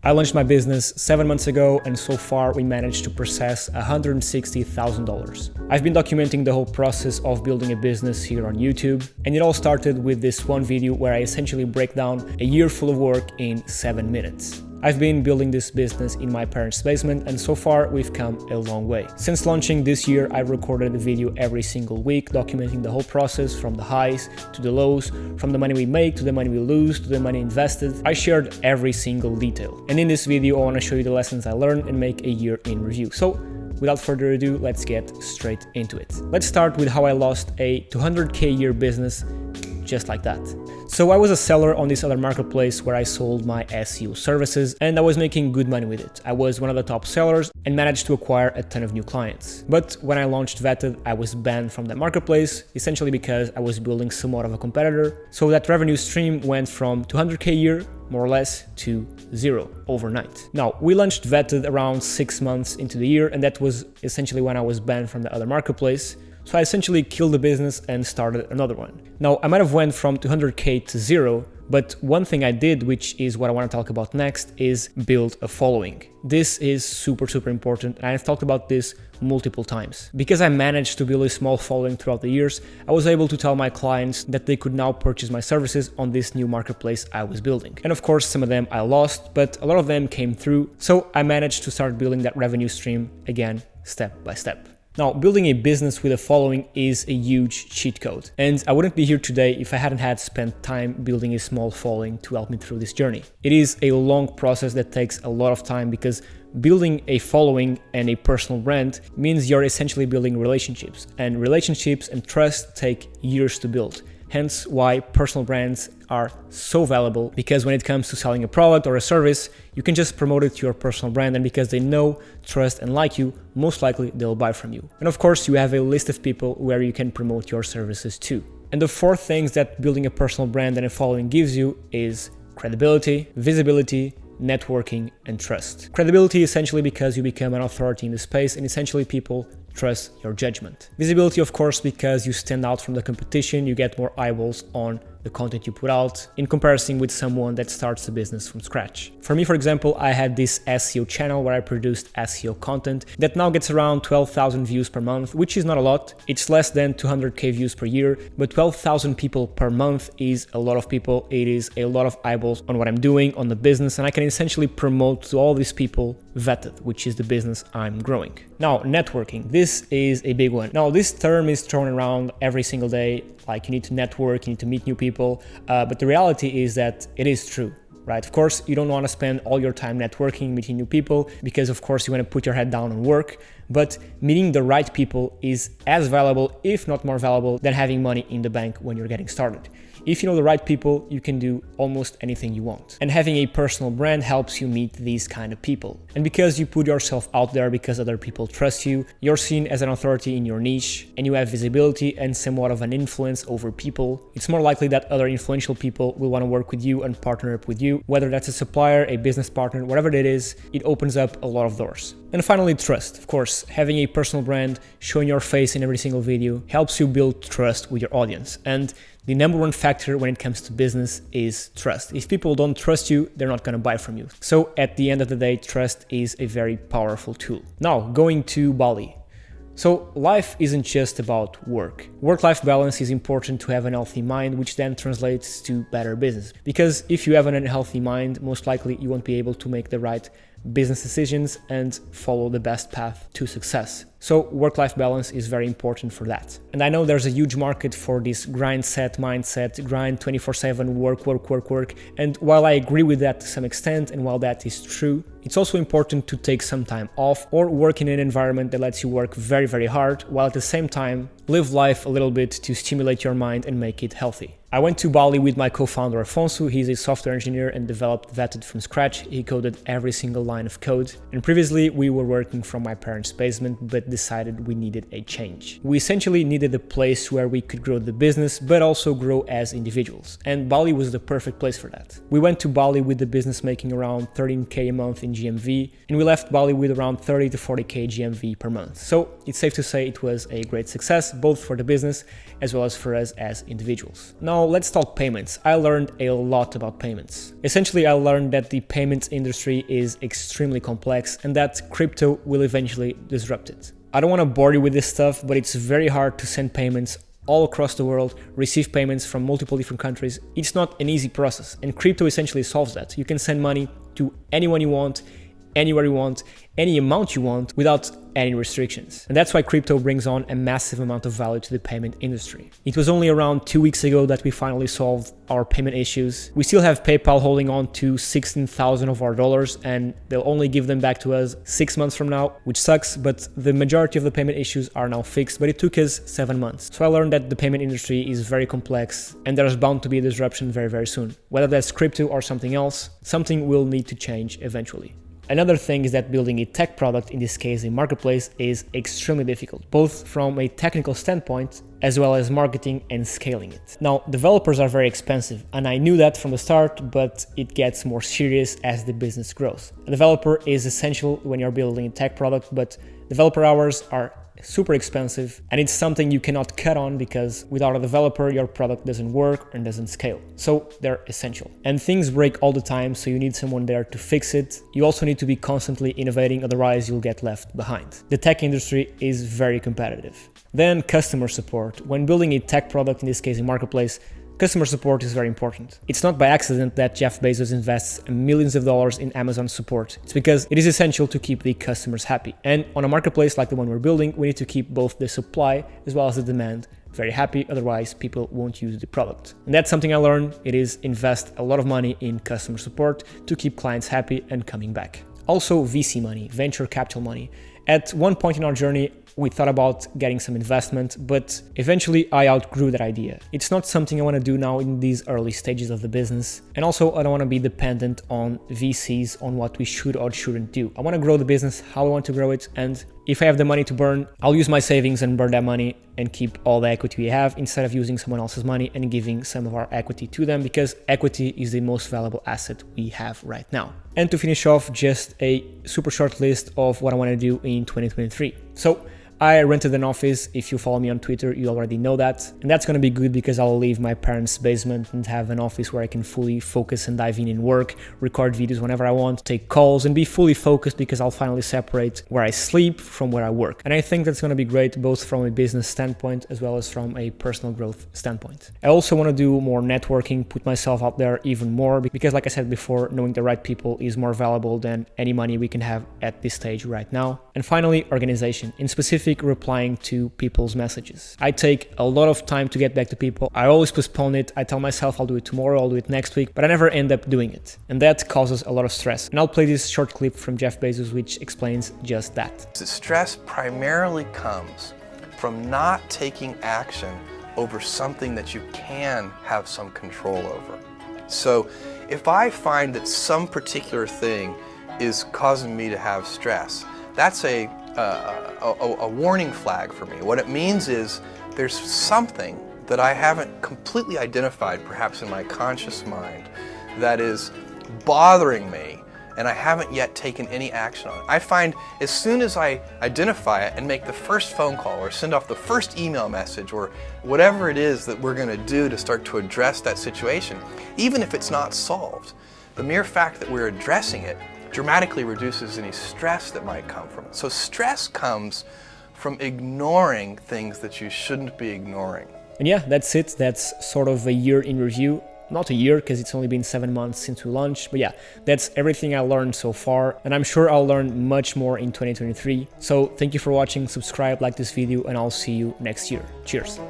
I launched my business 7 months ago, and so far we managed to process $160,000. I've been documenting the whole process of building a business here on YouTube, and it all started with this one video where I essentially break down a year full of work in 7 minutes. I've been building this business in my parents' basement, and so far we've come a long way. Since launching this year, I've recorded a video every single week documenting the whole process, from the highs to the lows, from the money we make to the money we lose to the money invested. I shared every single detail. And in this video, I want to show you the lessons I learned and make a year in review. So without further ado, let's get straight into it. Let's start with how I lost a 200K a year business just like that. So I was a seller on this other marketplace where I sold my SEO services, and I was making good money with it. I was one of the top sellers and managed to acquire a ton of new clients. But when I launched Vetted, I was banned from that marketplace, essentially because I was building somewhat of a competitor. So that revenue stream went from 200K a year, more or less, to zero overnight. Now, we launched Vetted around 6 months into the year, and that was essentially when I was banned from the other marketplace. So I essentially killed the business and started another one. Now, I might have went from 200K to zero, but one thing I did, which is what I want to talk about next, is build a following. This is super important, and I've talked about this multiple times. Because I managed to build a small following throughout the years, I was able to tell my clients that they could now purchase my services on this new marketplace I was building. And of course, some of them I lost, but a lot of them came through. So I managed to start building that revenue stream again, step by step. Now, building a business with a following is a huge cheat code, and I wouldn't be here today if I hadn't had spent time building a small following to help me through this journey. It is a long process that takes a lot of time because building a following and a personal brand means you're essentially building relationships, and relationships and trust take years to build. Hence why personal brands are so valuable, because when it comes to selling a product or a service, you can just promote it to your personal brand, and because they know, trust, and like you, most likely they'll buy from you. And of course, you have a list of people where you can promote your services to. And the fourth things that building a personal brand and a following gives you is credibility, visibility, networking, and trust. Credibility essentially because you become an authority in the space, and essentially people trust your judgment. Visibility, of course, because you stand out from the competition, you get more eyeballs on the content you put out in comparison with someone that starts a business from scratch. For me, for example, I had this SEO channel where I produced SEO content that now gets around 12,000 views per month, which is not a lot. It's less than 200K views per year, but 12,000 people per month is a lot of people. It is a lot of eyeballs on what I'm doing, on the business, and I can essentially promote to all these people Vetted, which is the business I'm growing. Now, networking. This is a big one. Now, this term is thrown around every single day, like you need to network, you need to meet new people, but the reality is that it is true, right? Of course, you don't want to spend all your time networking, meeting new people, because of course you want to put your head down and work, but meeting the right people is as valuable, if not more valuable, than having money in the bank when you're getting started. If you know the right people, you can do almost anything you want. And having a personal brand helps you meet these kind of people. And because you put yourself out there, because other people trust you, you're seen as an authority in your niche, and you have visibility and somewhat of an influence over people, it's more likely that other influential people will want to work with you and partner up with you, whether that's a supplier, a business partner, whatever it is, it opens up a lot of doors. And finally, trust. Of course, having a personal brand, showing your face in every single video, helps you build trust with your audience. And the number one factor when it comes to business is trust. If people don't trust you, they're not going to buy from you. So at the end of the day, trust is a very powerful tool. Now, going to Bali. So life isn't just about work. Work-life balance is important to have an healthy mind, which then translates to better business. Because if you have an unhealthy mind, most likely you won't be able to make the right business decisions and follow the best path to success. So work-life balance is very important for that. And I know there's a huge market for this grind set mindset, grind 24/7, work. And while I agree with that to some extent, and while that is true, it's also important to take some time off or work in an environment that lets you work very hard, while at the same time live life a little bit to stimulate your mind and make it healthy. I went to Bali with my co-founder Afonso. He's a software engineer and developed Vetted from scratch. He coded every single line of code. And previously we were working from my parents' basement, but decided we needed a change. We essentially needed a place where we could grow the business, but also grow as individuals. And Bali was the perfect place for that. We went to Bali with the business making around 13K a month in GMV, and we left Bali with around 30 to 40K GMV per month. So it's safe to say it was a great success, both for the business as well as for us as individuals. Now let's talk payments. I learned a lot about payments. Essentially, I learned that the payments industry is extremely complex and that crypto will eventually disrupt it. I don't want to bore you with this stuff, but it's very hard to send payments all across the world, receive payments from multiple different countries. It's not an easy process, and crypto essentially solves that. You can send money to anyone you want, anywhere you want, any amount you want without any restrictions. And that's why crypto brings on a massive amount of value to the payment industry. It was only around 2 weeks ago that we finally solved our payment issues. We still have PayPal holding on to 16,000 of our dollars, and they'll only give them back to us 6 months from now, which sucks, but the majority of the payment issues are now fixed, but it took us 7 months. So I learned that the payment industry is very complex and there's bound to be a disruption very, very soon. Whether that's crypto or something else, something will need to change eventually. Another thing is that building a tech product, in this case a marketplace, is extremely difficult, both from a technical standpoint as well as marketing and scaling it. Now, developers are very expensive, and I knew that from the start, but it gets more serious as the business grows. A developer is essential when you're building a tech product, but developer hours are super expensive, and it's something you cannot cut on because without a developer your product doesn't work and doesn't scale. So they're essential. And things break all the time, so you need someone there to fix it. You also need to be constantly innovating, otherwise you'll get left behind. The tech industry is very competitive. Then customer support. When building a tech product, in this case a marketplace, customer support is very important. It's not by accident that Jeff Bezos invests millions of dollars in Amazon support. It's because it is essential to keep the customers happy. And on a marketplace like the one we're building, we need to keep both the supply as well as the demand very happy, otherwise people won't use the product. And that's something I learned. It is invest a lot of money in customer support to keep clients happy and coming back. Also VC money, venture capital money. At one point in our journey, we thought about getting some investment, but eventually I outgrew that idea. It's not something I want to do now in these early stages of the business. And also I don't want to be dependent on VCs on what we should or shouldn't do. I want to grow the business how I want to grow it, and if I have the money to burn, I'll use my savings and burn that money and keep all the equity we have instead of using someone else's money and giving some of our equity to them, because equity is the most valuable asset we have right now. And to finish off, just a super short list of what I want to do in 2023. So I rented an office. If you follow me on Twitter, you already know that. And that's going to be good because I'll leave my parents' basement and have an office where I can fully focus and dive in and work, record videos whenever I want, take calls, and be fully focused because I'll finally separate where I sleep from where I work. And I think that's going to be great both from a business standpoint as well as from a personal growth standpoint. I also want to do more networking, put myself out there even more because, like I said before, knowing the right people is more valuable than any money we can have at this stage right now. And finally, organization. In specific, replying to people's messages. I take a lot of time to get back to people. I always postpone it. I tell myself I'll do it tomorrow, I'll do it next week, but I never end up doing it. And that causes a lot of stress. And I'll play this short clip from Jeff Bezos which explains just that. The stress primarily comes from not taking action over something that you can have some control over. So if I find that some particular thing is causing me to have stress, that's a warning flag for me. What it means is there's something that I haven't completely identified, perhaps in my conscious mind, that is bothering me, and I haven't yet taken any action on it. I find as soon as I identify it and make the first phone call or send off the first email message or whatever it is that we're going to do to start to address that situation, even if it's not solved, the mere fact that we're addressing it dramatically reduces any stress that might come from it. So stress comes from ignoring things that you shouldn't be ignoring. And yeah, that's it. That's sort of a year in review. Not a year, because it's only been 7 months since we launched. But yeah, that's everything I learned so far. And I'm sure I'll learn much more in 2023. So thank you for watching, subscribe, like this video, and I'll see you next year. Cheers.